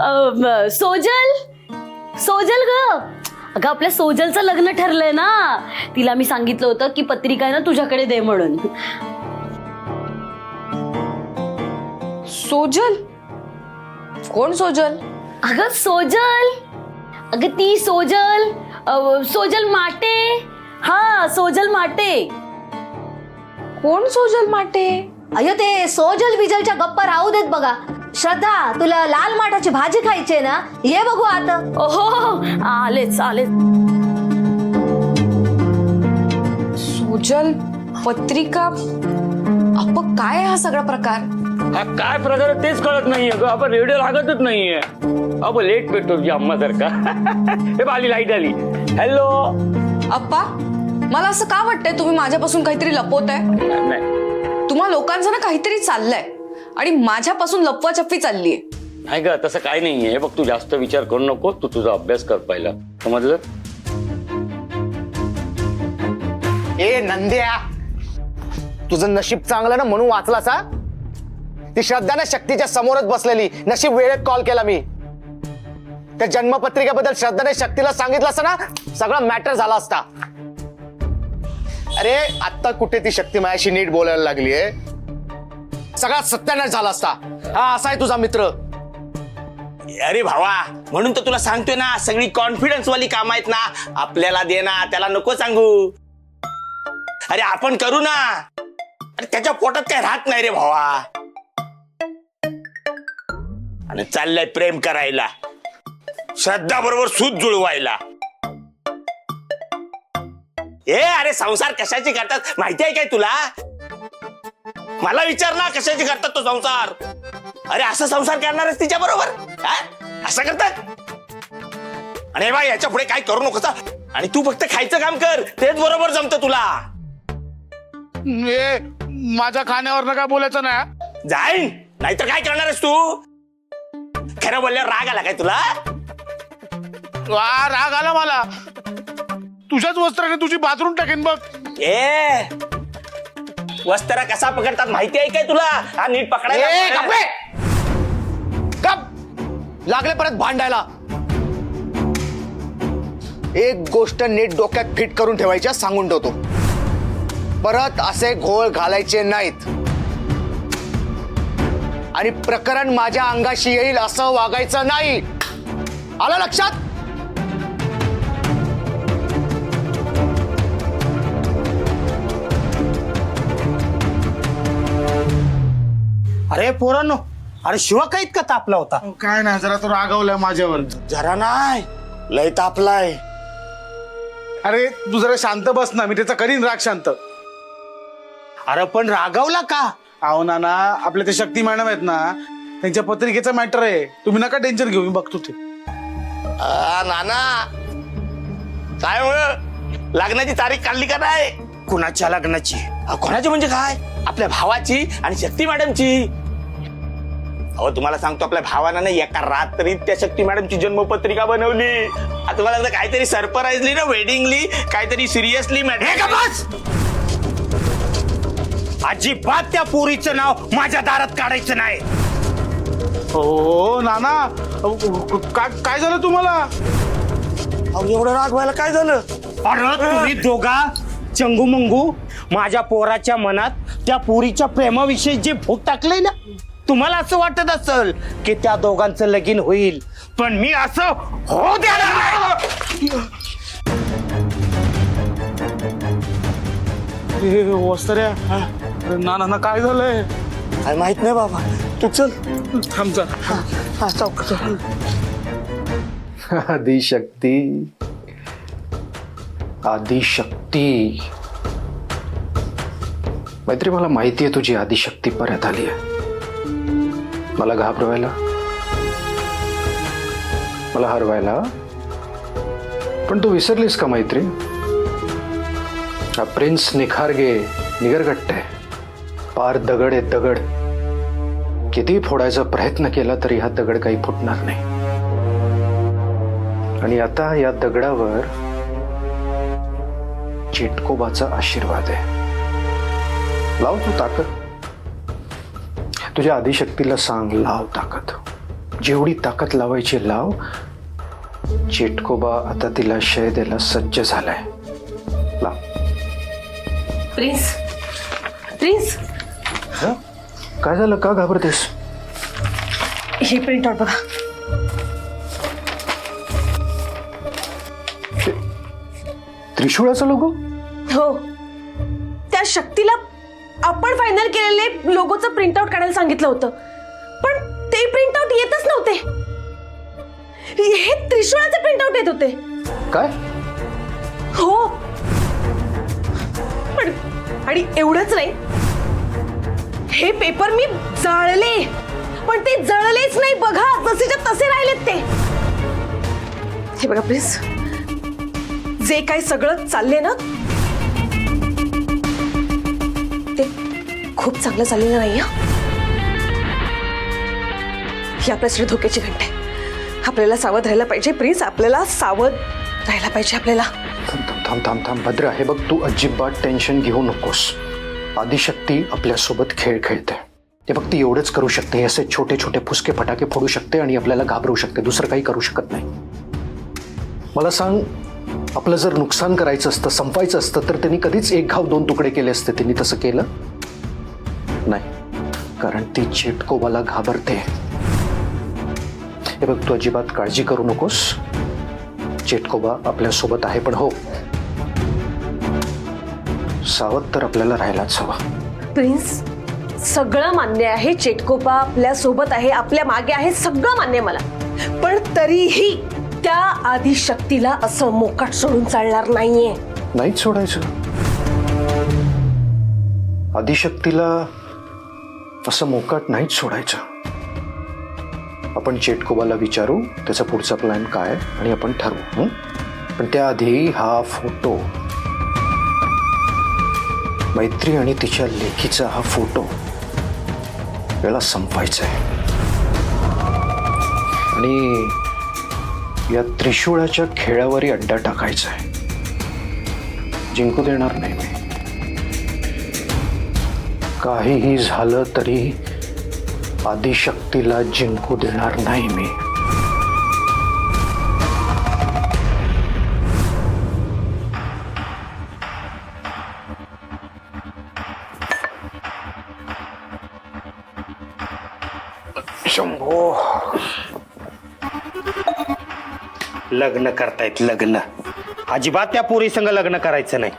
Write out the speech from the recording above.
सोजल सोजल ग, अगं आपल्या सोजलचं लग्न ठरलंय ना. तिला मी सांगितलं होतं की पत्रिका आहे ना तुझ्याकडे दे म्हणून. सोजल? कोण सोजल? अगं सोजल, अगं ती सोजल, सोजल माटे. हा सोजल माटे. कोण सोजल माटे? अयो ते सोजल बिजलच्या गप्पा राहू देत बघा. श्रद्धा, तुला लाल माठाची भाजी खायची ना, ये बघू आता. ओहो आलेच आलेच. सोजल, पत्रिका, काय आहे हा सगळा प्रकार? हा काय प्रकार तेच कळत नाहीये ग. आपण रेडिओ लागतच नाहीये. आपण लेट भेटतो तुझी अम्मा सारखा. हे आली लाईट आली. हॅलो अप्पा, मला असं का वाटतंय तुम्ही माझ्यापासून काहीतरी लपवताय? नाही तुम्हा लोकांचं ना काहीतरी चाललंय आणि माझ्यापासून लपवाछपवी चाललीये. नाही ग, तसं काही नाहीये. बघ तू जास्त विचार करू नको. तू तुझा अभ्यास कर पहिला, समजलं? ए नंद्या, तुझं नशीब चांगलं ना म्हणून वाचलास हा. ती श्रद्धा ना शक्तीच्या समोरच बसलेली. नशीब वेळेत कॉल केला मी. त्या जन्मपत्रिकेबद्दल श्रद्धाने शक्तीला सांगितलं असतं ना, सगळा मॅटर झाला असता. अरे आता कुठे ती शक्ती माझ्याशी नीट बोलायला लागलीये. सगळा सत्यानाश झाला असता. हा असा आहे तुझा मित्र. अरे भावा, म्हणून तर तुला सांगतोय ना, सगळी कॉन्फिडन्स वाली काम आहेत ना, आपल्याला दे ना, त्याला नको सांगू. अरे आपण करू ना. अरे त्याच्या पोटात काय राहत नाही रे भावा. आणि चाललंय प्रेम करायला, श्रद्धा बरोबर सूत जुळवायला. अरे संसार कशाची करतात माहिती आहे काय तुला? मला विचार ना, कशाची करतात तो संसार? अरे असा संसार करणार आहेस तिच्या बरोबर? असं करतात? आणि बा याच्या पुढे काय करू नकोस. आणि तू फक्त खायचं काम कर, तेच बरोबर जमतं तुला. माझ्या खाण्यावर काय बोलायचं नाही. जाईन, नाहीतर काय करणार आहेस तू? खरं बोलल्यावर राग आला काय तुला? राग आला मला. तुझ्याच वस्त्राने तुझी बाथरूम टाकेन बघ. वस्त्रा कसा पकडतात माहिती आहे काय तुला? हा नीट पकडायला. लागले परत भांडायला. एक गोष्ट नीट डोक्यात फिट करून ठेवायच्या, सांगून ठेवतो. परत असे घोळ घालायचे नाहीत. आणि प्रकरण माझ्या अंगाशी येईल असं वागायचं नाही. आलं लक्षात? अरे पोरांनो, अरे शिवा काहीत का तापला होता? काय नाही, जरा तो रागवलाय माझ्यावर. जरा नाही, लय तापलाय. अरे तू जरा शांत बस ना, मी त्याचा करीन राग शांत. अरे पण रागावला का? अहो नाना, आपल्या ते शक्ती मॅडम आहेत ना, त्यांच्या पत्रिकेचा मॅटर आहे. तुम्ही नका टेन्शन घेऊ, मी बघतो ते. नाना काय लग्नाची तारीख काढली का नाही? कुणाच्या लग्नाची? कोणाची म्हणजे काय? आपल्या भावाची आणि शक्ती मॅडमची. अहो तुम्हाला सांगतो, आपल्या भावानं ना एका रात्रीत त्या शक्ती मॅडमची जन्मपत्रिका बनवली. आता तुम्हाला काहीतरी सरप्राईजली ना, वेडिंगली, काहीतरी सिरियसली मॅटर. अजिबात त्या पोरीचं नाव माझ्या दारात काढायचं नाही. हो नाना, काय झालं तुम्हाला? अहो एवढं राग व्हायला काय झालं? अरे तुम्ही दोघा चंगू मंगू माझ्या पोराच्या मनात त्या पोरीच्या प्रेमाविषयी जे भूत टाकलंय ना, तुम्हाला असं वाटत असेल की त्या दोघांचं लगीन होईल, पण मी असं हो देणार नाही. वस्त्र्या, नाना काय झालंय? काय माहित नाही बाबा, तू चल. थांब जा. आदिशक्ती, आदिशक्ती. मैत्री, मला माहिती आहे तुझी आदिशक्ती परत आली आहे. मला घाबरवायला, मला हरवायला. पण तू विसरलीस का मैत्री? हा प्रिन्स निखारगे निगरगट्ट आहे. पार दगड आहे, दगड. किती फोडायचा प्रयत्न केला तरी हा दगड काही फुटणार नाही. आणि आता या दगडावर चिटकोबाचा आशीर्वाद आहे. लाव तू ताकद. तुझ्या आदिशक्तीला सांग, लाव ताकद. जेवढी ताकद लावायची लाव. चेटकोबा आता तिला शय द्यायला सज्ज झालाय. लाव. प्रिन्स प्रिन्स हं? काय झालं, का घाबरतेस? हे प्रिंट आउट बघा. त्रिशूळाचा लोगो? हो, त्या शक्तीला आपण फायनल केलेले लोगोचं प्रिंट आउट काढायला सांगितलं होतं, पण ते प्रिंट आउट येतच नव्हते. हे त्रिशूळाचे प्रिंट आउट येत होते. काय? हो, पण आणि एवढंच नाही, हे पेपर मी जाळले, पण ते जळलेच नाही बघा, जसेच्या तसे राहिलेत ते. हे बघा प्लीज, जे काही सगळं चाललंय ना ते खूप चांगलं चाललेलं नाही. ही आपल्यासाठी धोक्याची घंटा आहे. आपल्याला सावध राहायला पाहिजे प्रिन्स, आपल्याला सावध राहायला पाहिजे. आपल्याला थांब थांब थांब थांब थांब भद्रा, हे बघ, तू अजिबात टेन्शन घेऊ नकोस. आदिशक्ती आपल्यासोबत खेळ खेळते. ते फक्त एवढंच करू शकते, हे असे छोटे छोटे फुसके फटाके फोडू शकते आणि आपल्याला घाबरवू शकते, दुसरं काही करू शकत नाही. मला सांग, आपलं जर नुकसान करायचं असतं, संपायचं असतं, तर त्यांनी कधीच एक घाव दोन तुकडे केले असते. त्यांनी तसं केलं नाही, कारण ती चेटकोबाला घाबरते. हे बघ, तू अजिबात काळजी करू नकोस. चेटकोबा आपल्यासोबत आहे, पण हो, सावध तर आपल्याला राहायलाच हवा. प्रिन्स, सगळं मान्य आहे, चेटकोबा आपल्या सोबत आहे, आपल्या मागे आहे, सगळं मान्य मला, पण तरीही त्या आदिशक्तीला असं मोकाट सोडून चालणार नाहीये. नाहीच सोडायचं. आदिशक्तीला असं मोकाट नाहीच सोडायचं. आपण चेटकोबाला विचारू त्याचा पुढचा प्लॅन काय आणि आपण ठरवू. पण त्याआधी हा फोटो, मैत्री आणि तिच्या लेखीचा हा फोटो याला संपवायचा आहे. आणि या त्रिशूळाच्या खेळावरही अड्डा टाकायचा आहे. जिंकू देणार नाही मी. काहीही झालं तरी आदिशक्तीला जिंकू देणार नाही मी. शंभो, लग्न करतायत लग्न. अजिबात त्या पोरी संग लग्न करायचं नाही.